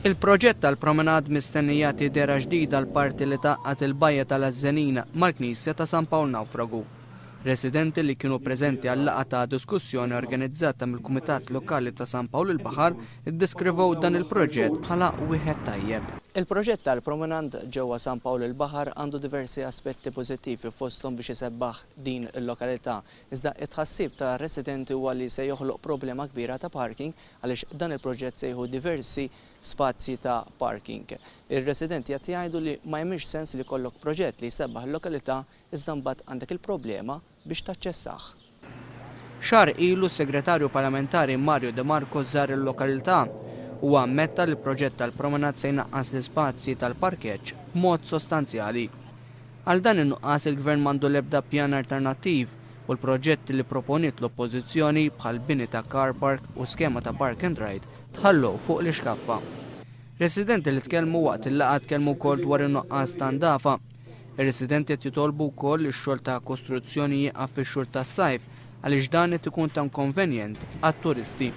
Il-proġett tal-promenad mistennijat idera ġdida l-parti li taqqat il-bajja tal-Ażżenina mal-Knisja ta' San Pawl Nawfragu. Residenti li kienu preżenti għall-laqgħa ta' diskussjoni organizzata mill-Kumitat Lokali ta' San Pawl il-Baħar iddeskrivew dan il-proġett bħala wieħed tajjeb. Il-proġett tal-promenad ġewwa San Pawl il-Baħar għandu diversi aspetti pożittivi fosthom biex isebbaħ din il-lokalità. Iżda it-tħassib ta' residenti huwa li se joħloq problema kbira ta' parking għaliex dan il-proġett se jieħu diversi spazji ta' parking. Ir-residenti qed jgħidu li ma jemmix sens li jkollok proġett li jsebbaħ il-lokalità iżda mbagħad għandek il-problema biex taċċessaħ. Xahar ilu s-Segretarju Parlamentari Mario De Marco żar il-lokalità u ammetta li l-proġett tal-promenad se jnaqqas l-ispazji tal-parkeġġ b'mod sostanzjali. Għal dan in-nuqqas il-Gvern m'għandu l-ebda pjan alternattiv u l-proġetti li proponiet l-Oppożizzjoni bħal bini ta' car park u skema ta' park and ride tħallu fuq l-iskaffa. Residenti li tkellmu waqt il-laqgħa tkellmu wkoll dwar in-nuqqas ta' ndafa. Ir-residenti qed jitolbu wkoll ix-xogħol ta' kostruzzjoni jieqaf fix-xhur tas-sajf għaliex dan qed ikun ta' inkonvenjent għat-turisti.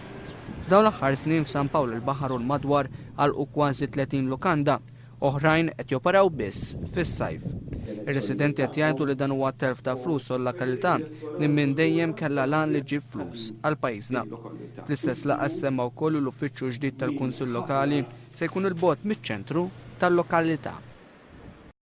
F'dawn l-aħħar snin f'San Pawl il-Baħar u l-madwar għalqu kważi 30 lukanda, oħrajn qed joperaw biss fis-sajf. Ir-residenti qed jgħidu li dan huwa telf ta' flus u l-lokalità li minn dejjem kellha lan li ġib flus għal pajjiżna. Fl-istess laqgħa semma wkoll l-uffiċċju ġdid tal-Kunsill Lokali se jkun il-bogħod miċ-ċentru tal-lokalità.